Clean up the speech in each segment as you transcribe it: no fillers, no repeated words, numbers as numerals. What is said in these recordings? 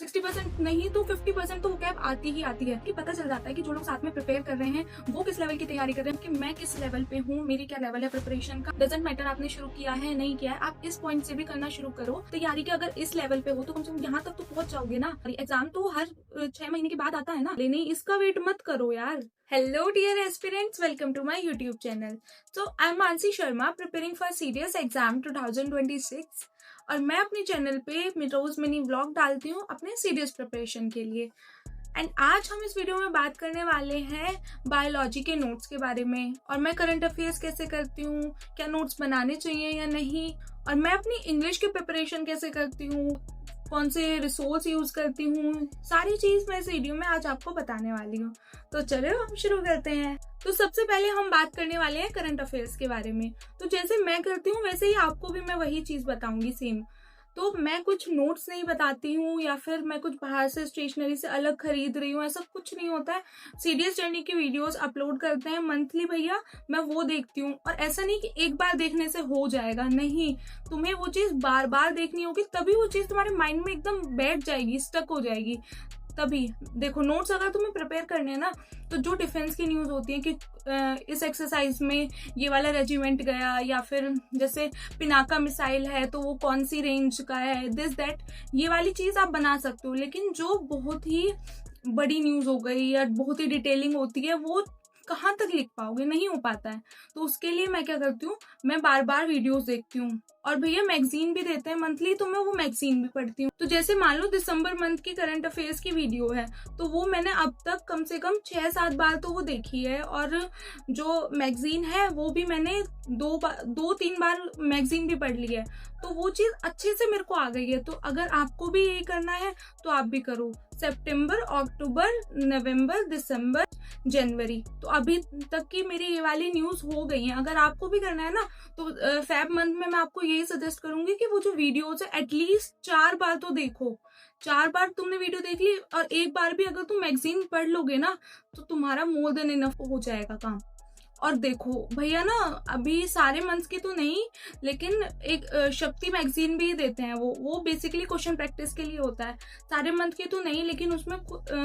60% नहीं तो 50% तो वो कैब आती ही आती है कि पता चल जाता है कि जो लोग साथ में प्रिपेयर कर रहे हैं वो किस लेवल की तैयारी कर रहे हैं, कि मैं किस लेवल पे हूँ, मेरी क्या लेवल है प्रिपरेशन का। डजंट मैटर आपने शुरू किया है नहीं किया है, आप इस पॉइंट से भी करना शुरू करो तैयारी के। अगर इस लेवल पे हो तो कम से कम यहाँ तक तो पहुंच जाओगे ना। एग्जाम तो हर 6 महीने के बाद आता है ना, नहीं इसका वेट मत करो यार। Hello dear aspirants, welcome to my YouTube channel. So I am Mansi Sharma, preparing for serious exam 2026 और मैं अपने चैनल पे रोज मिनी व्लॉग डालती हूँ अपने सीरियस प्रिपरेशन के लिए। एंड आज हम इस वीडियो में बात करने वाले हैं बायोलॉजी के नोट्स के बारे में, और मैं करंट अफेयर्स कैसे करती हूँ, क्या नोट्स बनाने चाहिए या नहीं, और मैं अपनी इंग्लिश की प्रिपरेशन कैसे करती हूँ, कौन से रिसोर्स यूज करती हूँ, सारी चीज मैं इस वीडियो में आज आपको बताने वाली हूँ। तो चलो हम शुरू करते हैं। तो सबसे पहले हम बात करने वाले हैं करंट अफेयर्स के बारे में। तो जैसे मैं करती हूँ वैसे ही आपको भी मैं वही चीज बताऊंगी सेम। तो मैं कुछ नोट्स नहीं बताती हूँ या फिर मैं कुछ बाहर से स्टेशनरी से अलग खरीद रही हूँ, ऐसा कुछ नहीं होता है। सीरियस जर्नी की वीडियोस अपलोड करते हैं मंथली भैया, मैं वो देखती हूँ। और ऐसा नहीं कि एक बार देखने से हो जाएगा, नहीं, तुम्हें वो चीज बार बार देखनी होगी, तभी वो चीज तुम्हारे माइंड में एकदम बैठ जाएगी, स्टक हो जाएगी। तभी देखो, नोट्स अगर तुम्हें प्रिपेयर करने हैं ना, तो जो डिफेंस की न्यूज होती है कि इस एक्सरसाइज में ये वाला रेजिमेंट गया, या फिर जैसे पिनाका मिसाइल है तो वो कौन सी रेंज का है, दिस दैट, ये वाली चीज आप बना सकते हो। लेकिन जो बहुत ही बड़ी न्यूज हो गई या बहुत ही डिटेलिंग होती है, वो कहाँ तक लिख पाओगे, नहीं हो पाता है। तो उसके लिए मैं क्या करती हूँ, मैं बार बार वीडियोस देखती हूँ। और भैया मैगजीन भी देते हैं मंथली, तो मैं वो मैगजीन भी पढ़ती हूँ। तो जैसे मान लो दिसंबर मंथ की करंट अफेयर्स की वीडियो है, तो वो मैंने अब तक कम से कम 6-7 बार तो वो देखी है। और जो मैगजीन है वो भी मैंने 2-3 बार मैगजीन भी पढ़ ली है। तो वो चीज अच्छे से मेरे को आ गई है। तो अगर आपको भी यही करना है तो आप भी करो। सितंबर, अक्टूबर, नवंबर, दिसंबर, जनवरी, तो अभी तक की मेरी ये वाली न्यूज हो गई है। अगर आपको भी करना है ना, तो फेब मंथ में मैं आपको यही सजेस्ट करूंगी कि वो जो वीडियोज है एटलीस्ट 4 बार तो देखो। 4 बार तुमने वीडियो देख ली और एक बार भी अगर तुम मैगजीन पढ़ लोगे ना, तो तुम्हारा मोर देन इनफ हो जाएगा काम। और देखो भैया ना, अभी सारे मंथ्स की तो नहीं, लेकिन एक शक्ति मैगजीन भी देते हैं। वो बेसिकली क्वेश्चन प्रैक्टिस के लिए होता है। सारे मंथ की तो नहीं, लेकिन उसमें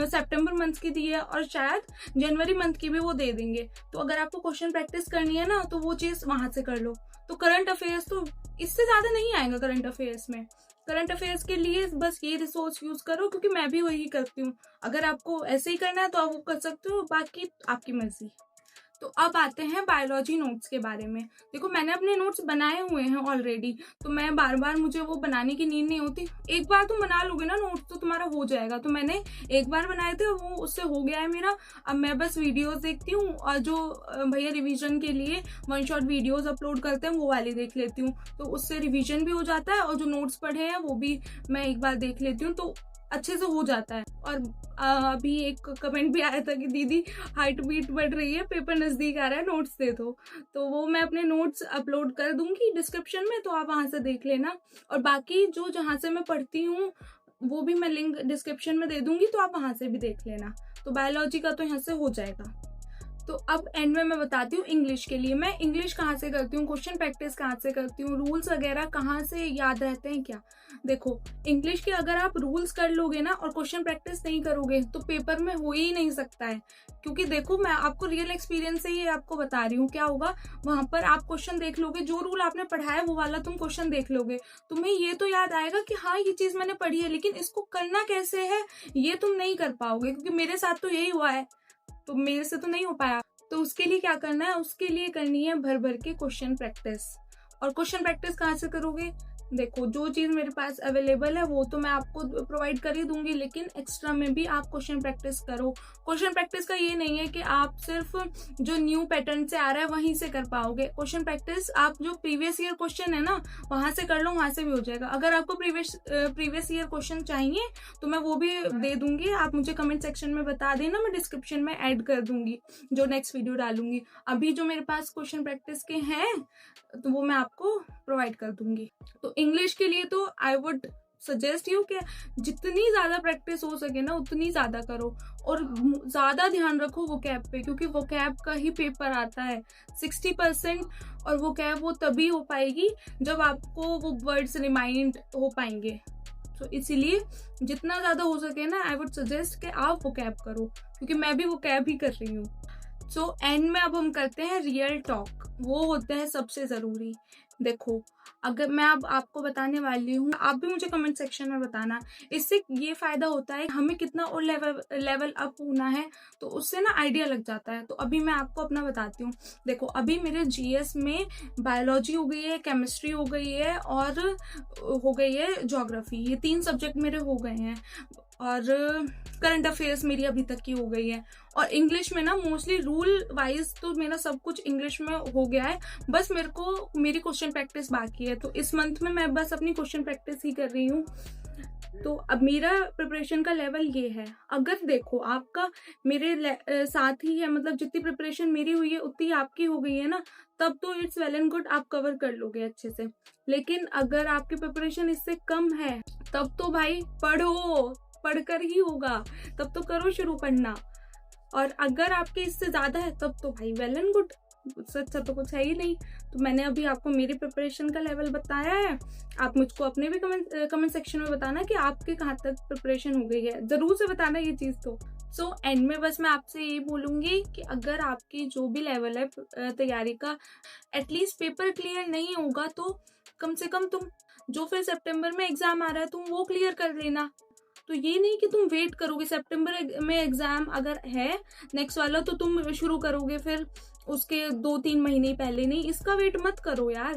सितंबर मंथ की दी है और शायद जनवरी मंथ की भी वो दे देंगे। तो अगर आपको क्वेश्चन प्रैक्टिस करनी है ना, तो वो चीज वहां से कर लो। तो करंट अफेयर्स तो इससे ज्यादा नहीं आएगा करंट अफेयर्स में। करंट अफेयर्स के लिए बस ये रिसोर्स यूज करो, क्योंकि मैं भी वही करती हूँ। अगर आपको ऐसे ही करना है तो आप वो कर सकते हो, बाकी आपकी मर्जी। तो अब आते हैं बायोलॉजी नोट्स के बारे में। देखो, मैंने अपने नोट्स बनाए हुए हैं ऑलरेडी, तो मैं बार बार मुझे वो बनाने की नीड नहीं होती। एक बार तुम बना लोगे ना नोट्स तो तुम्हारा हो जाएगा। तो मैंने एक बार बनाए थे, वो उससे हो गया है मेरा। अब मैं बस वीडियोस देखती हूँ, और जो भैया रिवीजन के लिए 1 शॉट वीडियोस अपलोड करते हैं वो वाली देख लेती हूँ। तो उससे रिवीजन भी हो जाता है, और जो नोट्स पढ़े हैं वो भी मैं एक बार देख लेती हूँ, तो अच्छे से हो जाता है। और अभी एक कमेंट भी आया था कि दीदी हार्ट बीट बढ़ रही है, पेपर नजदीक आ रहा है, नोट्स दे दो। तो वो मैं अपने नोट्स अपलोड कर दूंगी डिस्क्रिप्शन में, तो आप वहां से देख लेना। और बाकी जो जहां से मैं पढ़ती हूँ वो भी मैं लिंक डिस्क्रिप्शन में दे दूंगी, तो आप वहां से भी देख लेना। तो बायोलॉजी का तो यहाँ से हो जाएगा। तो अब एंड में मैं बताती हूँ इंग्लिश के लिए मैं इंग्लिश कहाँ से करती हूँ, क्वेश्चन प्रैक्टिस कहाँ से करती हूँ, रूल्स वगैरह कहाँ से याद रहते हैं क्या। देखो, इंग्लिश के अगर आप रूल्स कर लोगे ना और क्वेश्चन प्रैक्टिस नहीं करोगे तो पेपर में हो ही नहीं सकता है। क्योंकि देखो, मैं आपको रियल एक्सपीरियंस से ही आपको बता रही हूँ क्या होगा। वहां पर आप क्वेश्चन देख लोगे, जो रूल आपने पढ़ा है वो वाला तुम क्वेश्चन देख लोगे, तुम्हें ये तो याद आएगा कि हाँ ये चीज मैंने पढ़ी है, लेकिन इसको करना कैसे है ये तुम नहीं कर पाओगे। क्योंकि मेरे साथ तो यही हुआ है, तो मेरे से तो नहीं हो पाया। तो उसके लिए क्या करना है, उसके लिए करनी है भर भर के क्वेश्चन प्रैक्टिस। और क्वेश्चन प्रैक्टिस कहाँ से करोगे, देखो जो चीज मेरे पास अवेलेबल है वो तो मैं आपको प्रोवाइड कर ही दूंगी, लेकिन एक्स्ट्रा में भी आप क्वेश्चन प्रैक्टिस करो। क्वेश्चन प्रैक्टिस का ये नहीं है कि आप सिर्फ जो न्यू पैटर्न से आ रहा है वहीं से कर पाओगे। क्वेश्चन प्रैक्टिस आप जो प्रीवियस ईयर क्वेश्चन है ना वहां से कर लो, वहां से भी हो जाएगा। अगर आपको प्रीवियस ईयर क्वेश्चन चाहिए तो मैं वो भी दे दूंगी, आप मुझे कमेंट सेक्शन में बता देना, मैं डिस्क्रिप्शन में ऐड कर दूंगी जो नेक्स्ट वीडियो डालूंगी। अभी जो मेरे पास क्वेश्चन प्रैक्टिस के हैं तो वो मैं आपको प्रोवाइड कर दूंगी। तो इंग्लिश के लिए तो आई वुड सजेस्ट यू कि जितनी ज्यादा प्रैक्टिस हो सके ना उतनी ज्यादा करो, और ज्यादा ध्यान रखो वोकैब पे, क्योंकि वोकैब का ही पेपर आता है 60%। और वोकैब वो तभी हो पाएगी जब आपको वो वर्ड्स रिमाइंड हो पाएंगे तो इसीलिए जितना ज़्यादा हो सके ना, आई वुड सजेस्ट कि आप वो कैब करो, क्योंकि मैं भी वो कैब ही कर रही हूँ। सो एंड में अब हम करते हैं रियल टॉक, वो होते हैं सबसे ज़रूरी। देखो, अगर मैं अब आपको बताने वाली हूँ, आप भी मुझे कमेंट सेक्शन में बताना, इससे ये फ़ायदा होता है हमें कितना और लेवल अप होना है, तो उससे ना आइडिया लग जाता है। तो अभी मैं आपको अपना बताती हूँ। देखो, अभी मेरे जीएस में बायोलॉजी हो गई है, केमिस्ट्री हो गई है और हो गई है ज्योग्राफी, ये 3 सब्जेक्ट मेरे हो गए हैं। और करंट अफेयर्स मेरी अभी तक की हो गई है। और इंग्लिश में ना मोस्टली रूल वाइज तो मेरा सब कुछ इंग्लिश में हो गया है, बस मेरे को मेरी क्वेश्चन प्रैक्टिस बाकी है। तो इस मंथ में मैं बस अपनी क्वेश्चन प्रैक्टिस ही कर रही हूँ। तो अब मेरा प्रिपरेशन का लेवल ये है। अगर देखो आपका मेरे साथ ही है, मतलब जितनी प्रिपरेशन मेरी हुई है उतनी आपकी हो गई है ना, तब तो इट्स वेल एंड गुड, आप कवर कर लोगे अच्छे से। लेकिन अगर आपकी प्रिपरेशन इससे कम है, तब तो भाई पढ़ो, पढ़कर ही होगा, तब तो करो शुरू पढ़ना। और अगर आपके इससे ज्यादा है तब तो भाई वेल एंड गुड, उससे अच्छा तो कुछ है ही नहीं। तो मैंने अभी आपको मेरी प्रिपरेशन का लेवल बताया है, आप मुझको अपने भी कमेंट सेक्शन में बताना कि आपके कहाँ तक प्रिपरेशन हो गई है, जरूर से बताना ये चीज। तो सो एंड में बस मैं आपसे यही बोलूंगी कि अगर आपकी जो भी लेवल है तैयारी का, एटलीस्ट पेपर क्लियर नहीं होगा तो कम से कम तुम जो फिर सितंबर में एग्जाम आ रहा है तुम वो क्लियर कर लेना। तो ये नहीं कि तुम वेट करोगे सितंबर में एग्जाम अगर है नेक्स्ट वाला तो तुम शुरू करोगे फिर उसके 2-3 महीने पहले, नहीं, इसका वेट मत करो यार,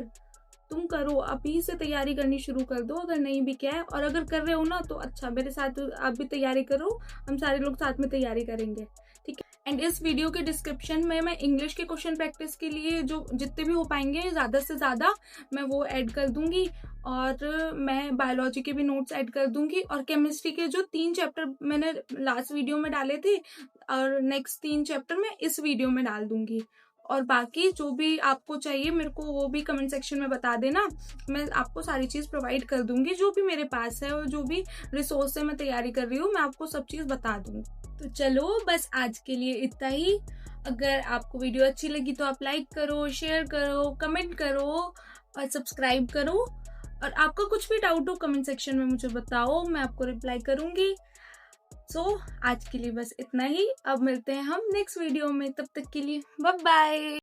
तुम करो, अभी से तैयारी करनी शुरू कर दो। अगर नहीं भी क्या है, और अगर कर रहे हो ना तो अच्छा, मेरे साथ आप भी तैयारी करो, हम सारे लोग साथ में तैयारी करेंगे, ठीक है। एंड इस वीडियो के डिस्क्रिप्शन में मैं इंग्लिश के क्वेश्चन प्रैक्टिस के लिए जो जितने भी हो पाएंगे ज़्यादा से ज़्यादा मैं वो ऐड कर दूंगी, और मैं बायोलॉजी के भी नोट्स ऐड कर दूंगी, और केमिस्ट्री के जो 3 चैप्टर मैंने लास्ट वीडियो में डाले थे और नेक्स्ट 3 चैप्टर मैं इस वीडियो में डाल दूंगी। और बाकी जो भी आपको चाहिए मेरे को वो भी कमेंट सेक्शन में बता देना, मैं आपको सारी चीज़ प्रोवाइड कर दूंगी, जो भी मेरे पास है और जो भी रिसोर्स से मैं तैयारी कर रही हूँ मैं आपको सब चीज़ बता दूंगी। तो चलो बस आज के लिए इतना ही। अगर आपको वीडियो अच्छी लगी तो आप लाइक करो, शेयर करो, कमेंट करो और सब्सक्राइब करो। और आपका कुछ भी डाउट हो कमेंट सेक्शन में मुझे बताओ, मैं आपको रिप्लाई करूंगी। सो आज के लिए बस इतना ही, अब मिलते हैं हम नेक्स्ट वीडियो में, तब तक के लिए बाय बाय।